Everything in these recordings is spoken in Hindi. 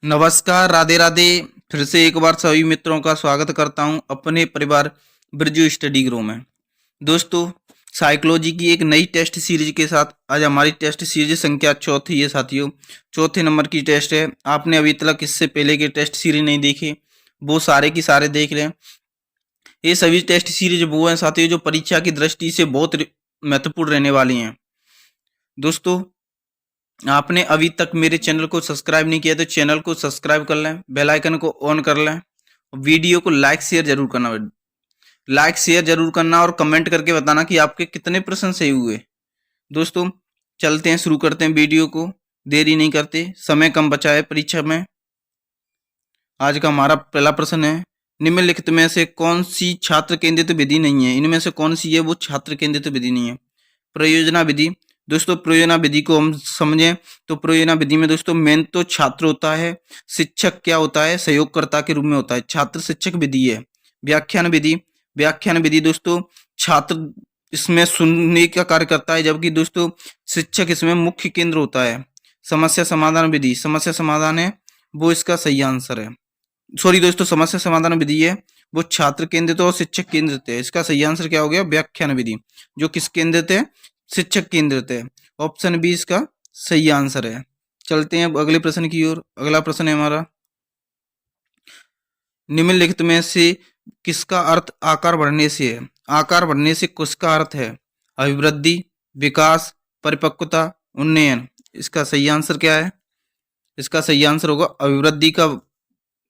नमस्कार, राधे राधे। फिर से एक बार सभी मित्रों का स्वागत करता हूं अपने परिवार ब्रजू स्टडी ग्रो में। दोस्तों, साइकोलॉजी की एक नई टेस्ट सीरीज के साथ आज हमारी टेस्ट सीरीज संख्या चौथी है साथियों। चौथे नंबर की टेस्ट है। आपने अभी तक इससे पहले के टेस्ट सीरीज नहीं देखे, वो सारे की सारे देख लें। ये सभी टेस्ट सीरीज वो हैं साथियों जो परीक्षा की दृष्टि से बहुत महत्वपूर्ण रहने वाली हैं। दोस्तों, आपने अभी तक मेरे चैनल को सब्सक्राइब नहीं किया तो चैनल को सब्सक्राइब कर लें, बेल आइकन को ऑन कर लें, वीडियो को लाइक शेयर जरूर करना। लाइक शेयर जरूर करना और कमेंट करके बताना कि आपके कितने प्रश्न सही हुए। दोस्तों, चलते हैं, शुरू करते हैं वीडियो को, देरी नहीं करते, समय कम बचा है परीक्षा में। आज का हमारा पहला प्रश्न है, निम्नलिखित में से कौन सी छात्र केंद्रित विधि नहीं है? इनमें से कौन सी है वो छात्र केंद्रित विधि नहीं है? प्रयोजना विधि। दोस्तों, प्रयोजना विधि को हम समझें तो प्रयोजना विधि में दोस्तों मेन तो छात्र होता है, शिक्षक क्या होता है, सहयोगकर्ता के रूप में होता है। छात्र शिक्षक विधि है। व्याख्यान विधि। व्याख्यान विधि दोस्तों छात्र इसमें सुनने का कार्य करता है, जबकि दोस्तों शिक्षक इसमें मुख्य केंद्र होता है। समस्या समाधान विधि। समस्या समाधान है वो इसका सही आंसर है। सॉरी दोस्तों, समस्या समाधान विधि है वो छात्र केंद्रित और शिक्षक केंद्रित है। इसका सही आंसर क्या हो गया? व्याख्यान विधि, जो किस केंद्रित है? शिक्षक केंद्रित है। ऑप्शन बी इसका सही आंसर है। चलते हैं अगले प्रश्न की ओर। अगला प्रश्न है हमारा, निम्नलिखित में से किसका अर्थ आकार बढ़ने से है? आकार बढ़ने से किसका अर्थ है? अभिवृद्धि, विकास, परिपक्वता, उन्नयन। इसका सही आंसर क्या है? इसका सही आंसर होगा अभिवृद्धि का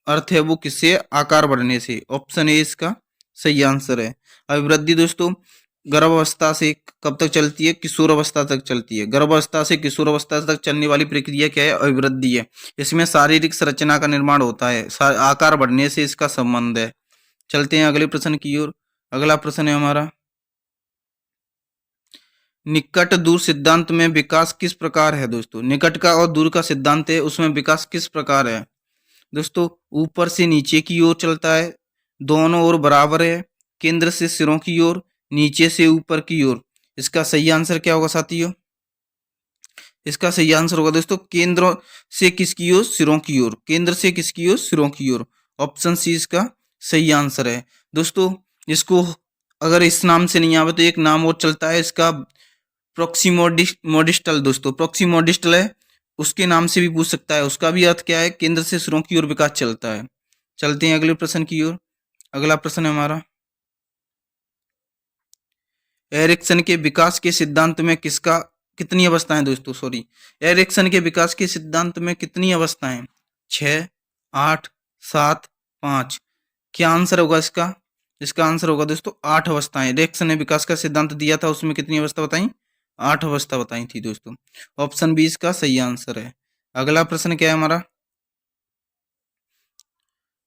अर्थ है वो किससे? आकार बढ़ने से। ऑप्शन ए इसका सही आंसर है। अभिवृद्धि दोस्तों गर्भावस्था से कब तक चलती है? किशोर अवस्था तक चलती है। गर्भावस्था से किशोर अवस्था तक चलने वाली प्रक्रिया क्या है? अभिवृद्धि है। इसमें शारीरिक संरचना का निर्माण होता है, आकार बढ़ने से इसका संबंध है। चलते हैं अगले प्रश्न की ओर। अगला प्रश्न है हमारा, निकट दूर सिद्धांत में विकास किस प्रकार है? दोस्तों, निकट का और दूर का सिद्धांत है, उसमें विकास किस प्रकार है? दोस्तों, ऊपर से नीचे की ओर चलता है, दोनों ओर बराबर है, केंद्र से सिरों की ओर, नीचे से ऊपर की ओर। इसका सही आंसर क्या होगा साथियों? इसका सही आंसर होगा दोस्तों केंद्र से किसकी ओर? सिरों की ओर। केंद्र से किसकी ओर? सिरों की ओर। ऑप्शन सी इसका सही आंसर है। दोस्तों, इसको अगर इस नाम से नहीं आवे तो एक नाम और चलता है इसका, प्रोक्सीमोडिस्टल। दोस्तों, प्रोक्सीमोडिस्टल है, उसके नाम से भी पूछ सकता है। उसका भी अर्थ क्या है? केंद्र से सिरों की ओर विकास चलता है। चलते हैं अगले प्रश्न की ओर। अगला प्रश्न है हमारा, एरिक्सन के विकास के सिद्धांत में किसका कितनी अवस्थाएं? दोस्तों सॉरी, एरिक्सन के विकास के सिद्धांत में कितनी अवस्थाएं? 6, 8, 7, 5। क्या आंसर होगा इसका? इसका आंसर होगा दोस्तों 8 अवस्थाएं। एरिक्सन ने विकास का सिद्धांत दिया था, उसमें कितनी अवस्था बताई? 8 अवस्था बताई थी दोस्तों। ऑप्शन बी इसका सही आंसर है। अगला प्रश्न क्या है हमारा,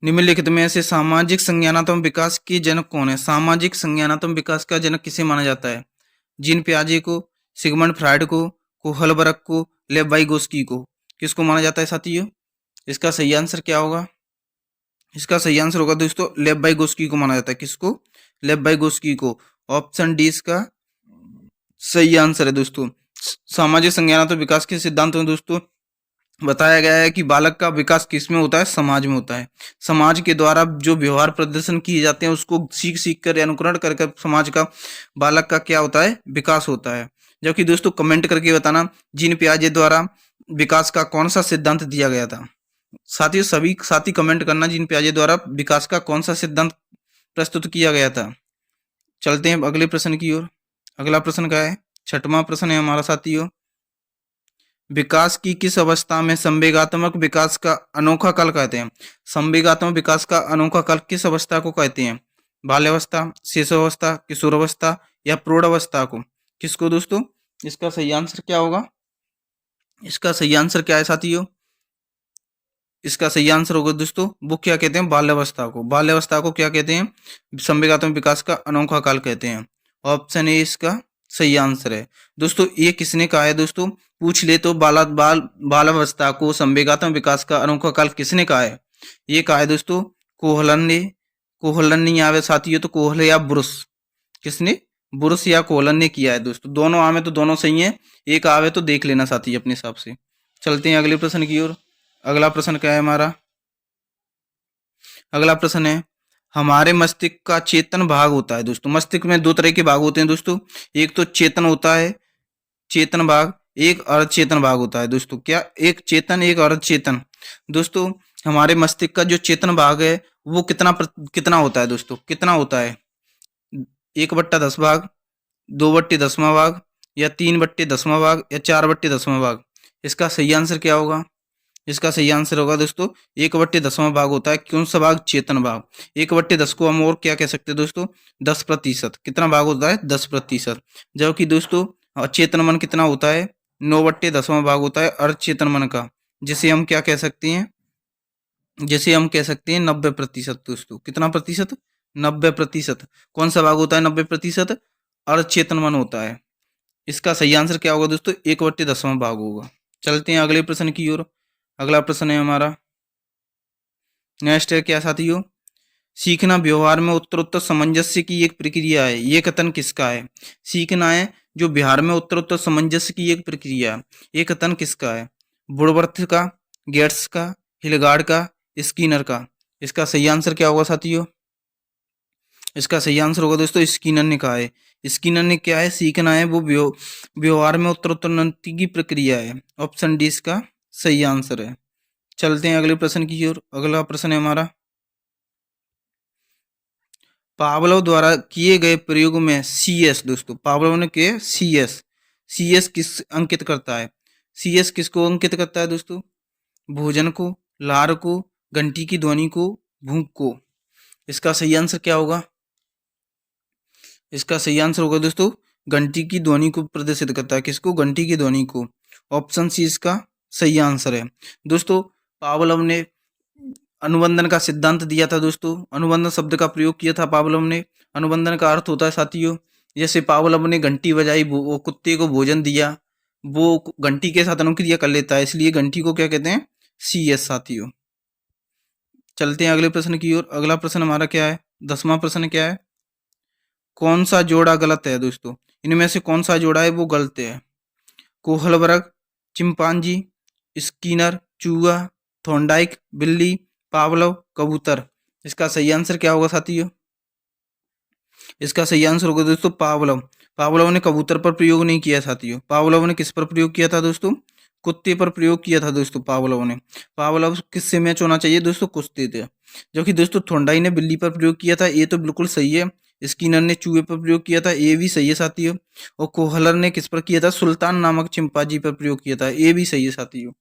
निम्नलिखित में से सामाजिक संज्ञानात्मक विकास के जनक कौन है? सामाजिक संज्ञानात्मक विकास का जनक किसे माना जाता है? जीन पियाजे को, सिगमंड फ्राइड को हलबर्ग को, लेव वाइगोस्की को। किसको माना जाता है साथियों? इसका सही आंसर क्या होगा? इसका सही आंसर होगा दोस्तों लेव वाइगोस्की को माना जाता है। किसको? लेव वाइगोस्की को। ऑप्शन डी इसका सही आंसर है दोस्तों। सामाजिक संज्ञानात्मक विकास के सिद्धांत में दोस्तों बताया गया है कि बालक का विकास किस में होता है? समाज में होता है। समाज के द्वारा जो व्यवहार प्रदर्शन किए जाते हैं उसको सीख सीख कर, अनुकरण कर कर समाज का, बालक का क्या होता है? विकास होता है। जबकि दोस्तों कमेंट करके बताना जीन पियाजे द्वारा विकास का कौन सा सिद्धांत दिया गया था। साथियों, सभी साथी कमेंट करना जीन पियाजे द्वारा विकास का कौन सा सिद्धांत प्रस्तुत किया गया था। चलते हैं अगले प्रश्न की ओर। अगला प्रश्न क्या है? 6वां प्रश्न है हमारा साथियों, विकास की किस अवस्था में संवेगात्मक विकास का अनोखा काल कहते हैं? संवेगात्मक विकास का अनोखा काल किस अवस्था को कहते हैं? बाल्यावस्था, शिशुअवस्था, किशोरावस्था या प्रौढ़ावस्था को? किसको दोस्तों? इसका सही आंसर क्या होगा? इसका सही आंसर क्या है साथियों? इसका सही आंसर होगा दोस्तों, वो क्या कहते हैं? बाल्यावस्था को। बाल्यावस्था को क्या कहते हैं? संवेगात्मक विकास का अनोखा काल कहते हैं। ऑप्शन ए इसका सही आंसर है। दोस्तों, ये किसने कहा है? दोस्तों पूछ ले तो बालावस्था को संवेगात्मक विकास का अनोखा काल किसने कहा है? ये कहा है दोस्तों कोहलन ने। कोहलन नहीं आवे साथियों तो कोहल या ब्रुस। किसने? ब्रुस या कोहलन ने किया है दोस्तों। दोनों आवे तो दोनों सही है, एक आवे तो देख लेना साथी अपने हिसाब से। चलते हैं अगले प्रश्न की ओर। अगला प्रश्न क्या है हमारा? अगला प्रश्न है, हमारे मस्तिष्क का चेतन भाग होता है दोस्तों। मस्तिष्क में दो तरह के भाग होते हैं दोस्तों, एक तो चेतन होता है चेतन भाग, एक अर्धचेतन भाग होता है दोस्तों। क्या? एक चेतन एक अर्धचेतन। दोस्तों हमारे मस्तिष्क का जो चेतन भाग है वो कितना होता है दोस्तों? कितना होता है? 1/10 भाग, 2/10वां भाग, या 3/10वां भाग, या 4/10वां भाग? इसका सही आंसर क्या होगा? इसका सही आंसर होगा दोस्तों 1/10वां भाग होता है। कौन सा भाग? चेतन भाग। 1/10 को हम और क्या कह सकते हैं दोस्तों? 10%। कितना भाग होता है? 10%। जबकि दोस्तों चेतन मन कितना होता है? 9/10वां भाग होता है अर्धचेतन मन का, जिसे हम क्या कह सकते हैं? जिसे हम कह सकते हैं 90% दोस्तों। कितना प्रतिशत? 90%। कौन सा भाग होता है 90%? अर्धचेतन मन होता है। इसका सही आंसर क्या होगा दोस्तों? 1/10वां भाग होगा। चलते हैं अगले प्रश्न की ओर। अगला प्रश्न है हमारा, नेक्स्ट है क्या साथियों? सीखना व्यवहार में उत्तरोत्तर सामंजस्य की एक प्रक्रिया है, ये कथन किसका है? सीखना है जो व्यवहार में उत्तरोत्तर सामंजस्य की एक प्रक्रिया है, ये कथन किसका है? वुडवर्थ का, गेट्स का, हिलगार्ड का, स्किनर का? इसका सही आंसर क्या होगा साथियों? इसका सही आंसर होगा दोस्तों स्किनर ने कहा है। स्किनर ने क्या है? सीखना है वो व्यवहार में उत्तरोत्तर की प्रक्रिया है। ऑप्शन डी इसका सही आंसर है। चलते हैं अगले प्रश्न की ओर। अगला प्रश्न है हमारा, पावलोव द्वारा किए गए प्रयोग में CS दोस्तों, पावलोव ने किए CS किस अंकित करता है? CS किसको अंकित करता है दोस्तों? भोजन को, लार को, घंटी की ध्वनि को, भूख को? इसका सही आंसर क्या होगा? इसका सही आंसर होगा दोस्तों घंटी की ध्वनि को प्रदर्शित करता है। किसको? घंटी की ध्वनि को। ऑप्शन सी इसका सही आंसर है। दोस्तों पावलोव ने अनुबंधन का सिद्धांत दिया था दोस्तों। अनुबंधन शब्द का प्रयोग किया था पावलोव ने। अनुबंधन का अर्थ होता है साथियों, जैसे पावलोव ने घंटी बजाई, वो कुत्ते को भोजन दिया, वो घंटी के साथ अनुक्रिया कर लेता है, इसलिए घंटी को क्या कहते हैं? CS साथियों। चलते हैं अगले प्रश्न की ओर। अगला प्रश्न हमारा क्या है? 10वां प्रश्न क्या है? कौन सा जोड़ा गलत है दोस्तों? इनमें से कौन सा जोड़ा है वो गलत है? कोहलबर्ग, चिंपांजी, स्किनर, चूहा, थॉर्नडाइक, बिल्ली, पावलोव, कबूतर? इसका सही आंसर क्या होगा साथियों? इसका सही आंसर होगा दोस्तों पावलोव। पावलोव ने कबूतर पर प्रयोग नहीं किया साथियों। पावलोव ने किस पर प्रयोग किया था दोस्तों? कुत्ते पर प्रयोग किया था दोस्तों पावलोव ने। पावलोव किससे मैच होना चाहिए दोस्तों? कुत्ते थे। जबकि दोस्तों थॉर्नडाइक ने बिल्ली पर प्रयोग किया था, ये तो बिल्कुल सही है। स्किनर ने चूहे पर प्रयोग किया था, ये भी सही है साथियों। और कोहलर ने किस पर किया था? सुल्तान नामक चिंपांजी पर प्रयोग किया था, ये भी सही है साथियों।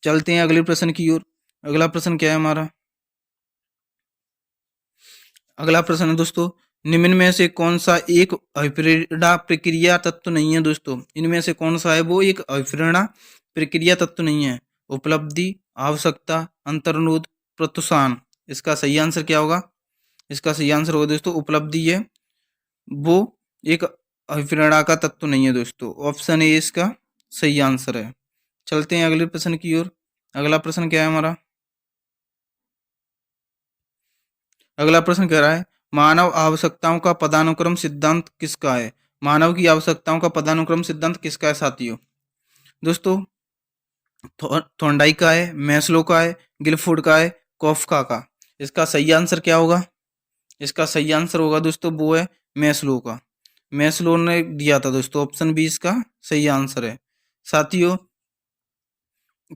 चलते हैं अगले प्रश्न की ओर। अगला प्रश्न क्या है हमारा? अगला प्रश्न है दोस्तों, निम्न में से कौन सा एक अभिप्रेरणा प्रक्रिया तत्व नहीं है दोस्तों? इनमें से कौन सा है वो एक अभिप्रेरणा प्रक्रिया तत्व नहीं है? उपलब्धि, आवश्यकता, अंतर्निहित, प्रत्युत्थान? इसका सही आंसर क्या होगा? इसका सही आंसर होगा दोस्तों उपलब्धि है, वो एक अभिप्रेरणा का तत्व नहीं है दोस्तों। ऑप्शन ए इसका सही आंसर है। चलते हैं अगले प्रश्न की ओर। अगला प्रश्न क्या है हमारा? अगला प्रश्न कह रहा है, मानव आवश्यकताओं का पदानुक्रम सिद्धांत किसका है? मानव की आवश्यकताओं का पदानुक्रम सिद्धांत किसका है साथियों? दोस्तों थॉर्नडाइक का है, मैस्लो का है, गिलफोर्ड का है, कॉफका का? इसका सही आंसर क्या होगा? इसका सही आंसर होगा दोस्तों वो है मैस्लो का। मैस्लो ने दिया था दोस्तों, ऑप्शन बी इसका सही आंसर है। साथियों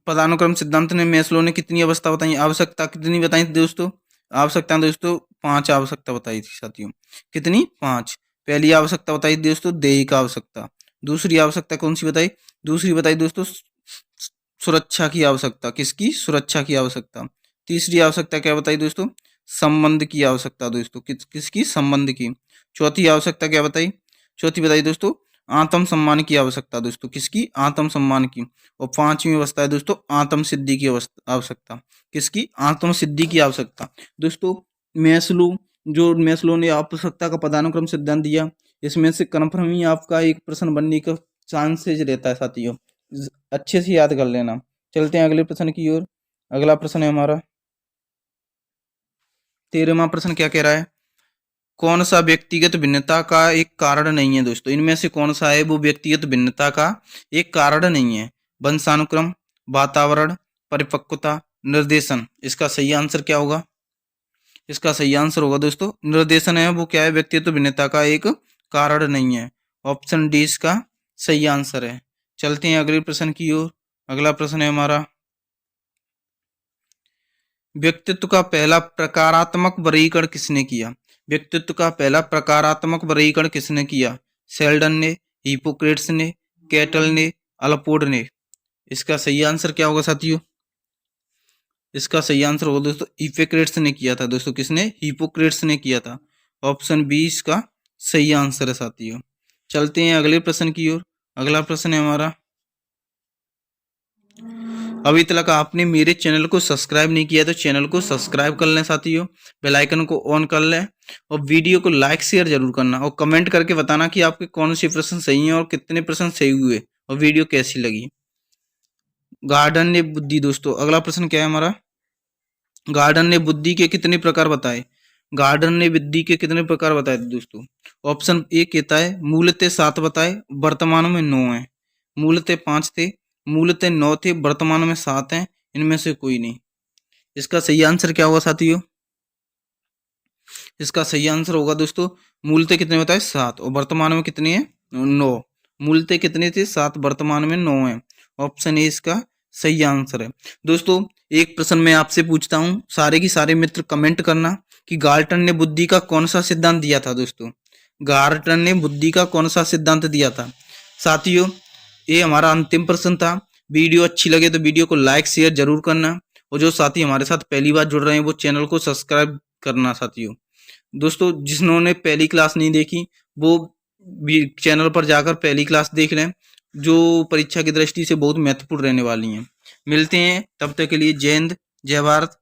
पदानुक्रम सिद्धांत ने मैस्लो ने कितनी अवस्था बताई, आवश्यकता कितनी बताई थी दोस्तों? आवश्यकता दोस्तों 5 आवश्यकता बताई थी साथियों। कितनी? 5। पहली आवश्यकता बताई थी दोस्तों दैहिक आवश्यकता। दूसरी आवश्यकता कौन सी बताई? दूसरी बताई दोस्तों सुरक्षा की आवश्यकता। किसकी? सुरक्षा की आवश्यकता। तीसरी आवश्यकता क्या बताई दोस्तों? संबंध की आवश्यकता दोस्तों। किसकी? संबंध की। चौथी आवश्यकता क्या बताई? चौथी बताई दोस्तों आत्म सम्मान की आवश्यकता दोस्तों। किसकी? आत्म सम्मान की। और 5वीं अवस्था है दोस्तों आत्म सिद्धि की आवश्यकता। किसकी? आत्म सिद्धि की आवश्यकता। दोस्तों मैस्लो, जो मैस्लो ने आवश्यकता का पदानुक्रम सिद्धांत दिया, इसमें से कन्फर्म ही आपका एक प्रश्न बनने का चांसेज रहता है साथियों, अच्छे से याद कर लेना। चलते हैं अगले प्रश्न की ओर। अगला प्रश्न है हमारा 13वां प्रश्न क्या कह रहा है? कौन सा व्यक्तिगत भिन्नता का एक कारण नहीं है दोस्तों? इनमें से कौन सा है वो व्यक्तिगत भिन्नता का एक कारण नहीं है? वंशानुक्रम, वातावरण, परिपक्वता, निर्देशन। इसका सही आंसर क्या होगा? इसका सही आंसर होगा दोस्तों निर्देशन है वो क्या है? व्यक्तित्व भिन्नता का एक कारण नहीं है। ऑप्शन डी इसका सही आंसर है। चलते हैं अगले प्रश्न की ओर। अगला प्रश्न है हमारा, व्यक्तित्व का पहला प्रकारात्मक वर्गीकरण किसने किया? व्यक्तित्व का पहला प्रकारात्मक वर्गीकरण किसने किया? शेल्डन ने, हिपोक्रेट्स ने, कैटल ने, अल्पोर्ट ने। इसका सही आंसर क्या होगा साथियों? इसका सही आंसर होगा दोस्तों हिपोक्रेट्स ने किया था। दोस्तों किसने? हिपोक्रेट्स ने किया था। ऑप्शन बी इसका सही आंसर है साथियों। चलते हैं अगले प्रश्न की ओर। अगला प्रश्न है हमारा, अभी तक आपने मेरे चैनल को सब्सक्राइब नहीं किया तो चैनल को सब्सक्राइब कर लें साथियों, बेल आइकन को ऑन कर लें और वीडियो को लाइक शेयर जरूर करना और कमेंट करके बताना कि आपके कौन से प्रश्न सही हैं और कितने प्रश्न सही हुए और वीडियो कैसी लगी। गार्डन ने बुद्धि, दोस्तों अगला प्रश्न क्या है हमारा, गार्डन ने बुद्धि के कितने प्रकार बताए? गार्डन ने बुद्धि के कितने प्रकार बताए दोस्तों? ऑप्शन ए कहता है मूलतः 7 बताए, वर्तमान में 9 है। मूलतः 5 थे, मूलतः 9 थे, वर्तमान में 7 हैं, इनमें से कोई नहीं। इसका सही आंसर क्या होगा साथियों? इसका सही आंसर होगा दोस्तों मूलतः कितने बताए? 7 और वर्तमान में कितने हैं? 9। मूलतः कितने थे? 7, वर्तमान में 9 है। ऑप्शन ए इसका सही आंसर है। दोस्तों एक प्रश्न मैं आपसे पूछता हूं, सारे की सारे मित्र कमेंट करना कि गाल्टन ने बुद्धि का कौन सा सिद्धांत दिया था? दोस्तों गाल्टन ने बुद्धि का कौन सा सिद्धांत दिया था? साथियों ये हमारा अंतिम प्रश्न था। वीडियो अच्छी लगे तो वीडियो को लाइक शेयर जरूर करना और जो साथी हमारे साथ पहली बार जुड़ रहे हैं वो चैनल को सब्सक्राइब करना साथियों। दोस्तों जिन्होंने पहली क्लास नहीं देखी वो भी चैनल पर जाकर पहली क्लास देख लें, जो परीक्षा की दृष्टि से बहुत महत्वपूर्ण रहने वाली हैं। मिलते हैं तब तक के लिए जय हिंद, जय भारत,